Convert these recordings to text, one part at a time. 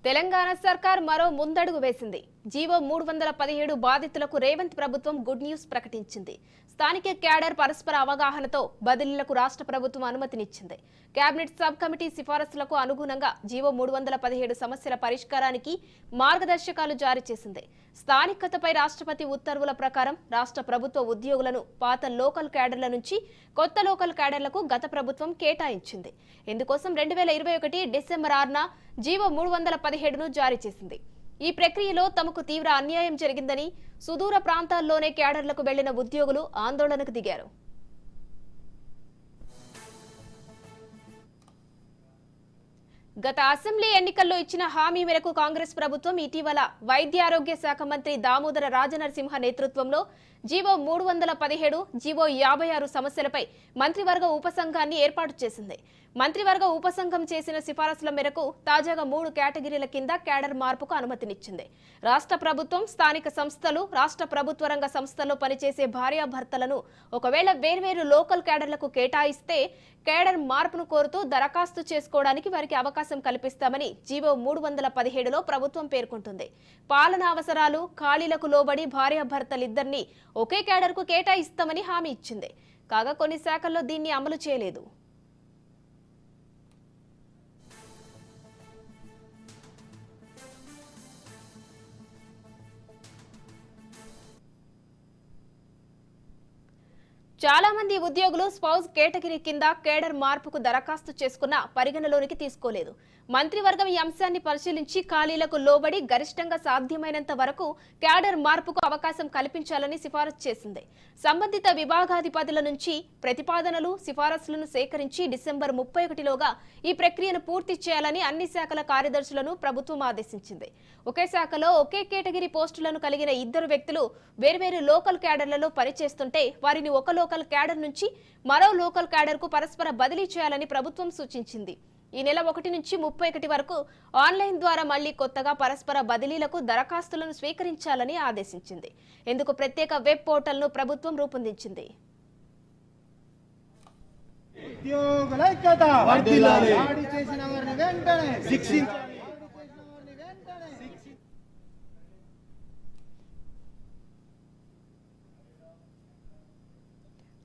తెలంగాణ సర్కార్ మరో ముందడుగు వేసింది. జీవో 317 బాధితులకు రేవంత్ ప్రభుత్వం గుడ్ న్యూస్ ప్రకటించింది. స్థానిక క్యాడర్ పరస్పర అవగాహనతో బదిలీలకు రాష్ట్ర ప్రభుత్వం అనుమతినిచ్చింది. కేబినెట్ సబ్ కమిటీ సిఫారసులకు అనుగుణంగా జీవో 317 సమస్యల పరిష్కారానికి మార్గదర్శకాలు జారీ చేసింది. స్థానికతపై రాష్ట్రపతి ఉత్తర్వుల ప్రకారం రాష్ట్ర ప్రభుత్వ ఉద్యోగులను పాత లోకల్ క్యాడర్ల నుంచి కొత్త లోకల్ క్యాడర్లకు గత ప్రభుత్వం కేటాయించింది. ఇందుకోసం 2021 డిసెంబర్ 6న జీవో 317ను జారీ చేసింది. ఈ ప్రక్రియలో తమకు తీవ్ర అన్యాయం జరిగిందని సుదూర ప్రాంతాల్లోనే క్యాడర్లకు వెళ్లిన ఉద్యోగులు ఆందోళనకు దిగారు. గత అసెంబ్లీ ఎన్నికల్లో ఇచ్చిన హామీ మేరకు కాంగ్రెస్ ప్రభుత్వం ఇటీవల వైద్య ఆరోగ్య శాఖ మంత్రి దామోదర రాజనరసింహ నేతృత్వంలో జీవో 317, జీవో 56 సమస్యలపై మంత్రివర్గ ఉపసంఘాన్ని ఏర్పాటు చేసింది. మంత్రివర్గ ఉపసంఘం చేసిన సిఫారసుల మేరకు తాజాగా 3 కేటగిరీల కింద క్యాడర్ మార్పుకు అనుమతినిచ్చింది. రాష్ట్ర ప్రభుత్వం, స్థానిక సంస్థలు, రాష్ట్ర ప్రభుత్వ రంగ సంస్థల్లో పనిచేసే భార్యాభర్తలను ఒకవేళ వేర్వేరు లోకల్ క్యాడర్లకు కేటాయిస్తే క్యాడర్ మార్పును కోరుతూ దరఖాస్తు చేసుకోవడానికి వారికి అవకాశం కల్పిస్తామని జీవో 317లో ప్రభుత్వం పేర్కొంటుంది. పాలనా అవసరాలు, ఖాళీలకు లోబడి భార్యాభర్తలిద్దరినీ ఒకే క్యాడర్కు కేటాయిస్తామని హామీ ఇచ్చింది. కాగా కొన్ని శాఖల్లో దీన్ని అమలు చేయలేదు. చాలా మంది ఉద్యోగులు స్పౌస్ కేటగిరీ కింద కేడర్ మార్పుకు దరఖాస్తు చేసుకున్న పరిగణలోనికి తీసుకోలేదు. మంత్రివర్గం ఈ అంశాన్ని పరిశీలించి ఖాళీలకు లోబడి గరిష్టంగా సాధ్యమైనంత వరకు క్యాడర్ మార్పుకు అవకాశం కల్పించాలని సిఫారసు చేసింది. సంబంధిత విభాగాధిపతుల నుంచి ప్రతిపాదనలు, సిఫారసులను సేకరించి డిసెంబర్ 31లోగా ఈ ప్రక్రియను పూర్తి చేయాలని అన్ని శాఖల కార్యదర్శులను ప్రభుత్వం ఆదేశించింది. ఒకే శాఖలో ఒకే కేటగిరీ పోస్టులను కలిగిన 2 వ్యక్తులు వేర్వేరు లోకల్ క్యాడర్లలో పనిచేస్తుంటే వారిని ఒక లోకల్ క్యాడర్ నుంచి మరో లోకల్ క్యాడర్ కు పరస్పర బదిలీ చేయాలని ప్రభుత్వం సూచించింది. ఈ నెల 1 నుంచి 31 వరకు ఆన్లైన్ ద్వారా మళ్లీ కొత్తగా పరస్పర బదిలీలకు దరఖాస్తులను స్వీకరించాలని ఆదేశించింది. ఇందుకు ప్రత్యేక వెబ్ పోర్టల్ ను ప్రభుత్వం రూపొందించింది.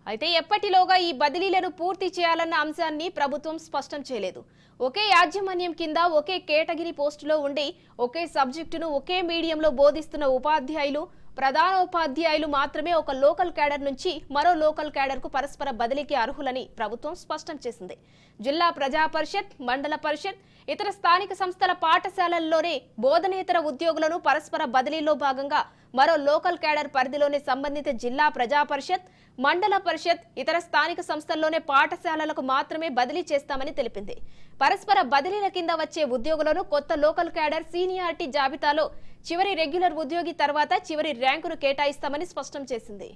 అయితే ఎప్పటిలోగా ఈ బదిలీలను పూర్తి చేయాలన్న అంశాన్ని ప్రభుత్వం స్పష్టం చేయలేదు. ఒకే యాజమాన్యం కింద ఒకే కేటగిరీ పోస్టులో ఉండి ఒకే సబ్జెక్టును ఒకే మీడియంలో బోధిస్తున్న ఉపాధ్యాయులు, ప్రధానోపాధ్యాయులు మాత్రమే ఒక లోకల్ క్యాడర్ నుంచి మరో లోకల్ క్యాడర్ కు పరస్పర బదిలీకి అర్హులని ప్రభుత్వం స్పష్టం చేసింది. జిల్లా ప్రజా పరిషత్, మండల పరిషత్, ఇతర స్థానిక సంస్థల పాఠశాలల్లోనే బోధనేతర ఉద్యోగులను పరస్పర బదిలీలో భాగంగా మరో లోకల్ క్యాడర్ పరిధిలోని సంబంధిత జిల్లా ప్రజా పరిషత్, మండల పరిషత్, ఇతర స్థానిక సంస్థల్లోనే పాఠశాలలకు మాత్రమే బదిలీ చేస్తామని తెలిపింది. పరస్పర బదిలీల కింద వచ్చే ఉద్యోగులను కొత్త లోకల్ క్యాడర్ సీనియారిటీ జాబితాలో చివరి రెగ్యులర్ ఉద్యోగి తర్వాత చివరి ర్యాంకును కేటాయిస్తామని స్పష్టం చేసింది.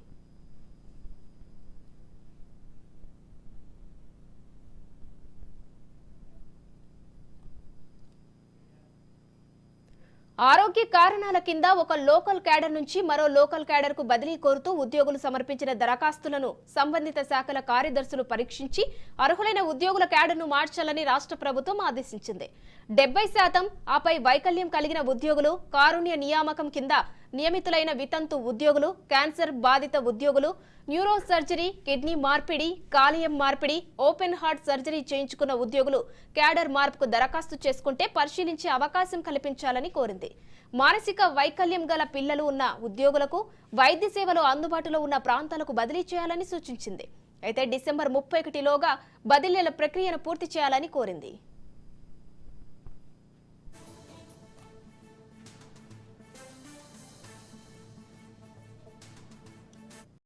ఆరోగ్య కారణాల కింద ఒక లోకల్ క్యాడర్ నుంచి మరో లోకల్ క్యాడర్ కు బదిలీ కోరుతూ ఉద్యోగులు సమర్పించిన దరఖాస్తులను సంబంధిత శాఖల కార్యదర్శులు పరీక్షించి అర్హులైన ఉద్యోగుల క్యాడర్ను మార్చాలని రాష్ట్ర ప్రభుత్వం ఆదేశించింది. 70% ఆపై వైకల్యం కలిగిన ఉద్యోగులు, కారుణ్య నియామకం కింద నియమితులైన వితంతు ఉద్యోగులు, క్యాన్సర్ బాధిత ఉద్యోగులు, న్యూరో సర్జరీ, కిడ్నీ మార్పిడి, కాలేయం మార్పిడి, ఓపెన్ హార్ట్ సర్జరీ చేయించుకున్న ఉద్యోగులు క్యాడర్ మార్పుకు దరఖాస్తు చేసుకుంటే పరిశీలించే అవకాశం కల్పించాలని కోరింది. మానసిక వైకల్యం గల పిల్లలు ఉన్న ఉద్యోగులకు వైద్య సేవలు అందుబాటులో ఉన్న ప్రాంతాలకు బదిలీ చేయాలని సూచించింది. అయితే డిసెంబర్ 31లోగా బదిలీల ప్రక్రియను పూర్తి చేయాలని కోరింది.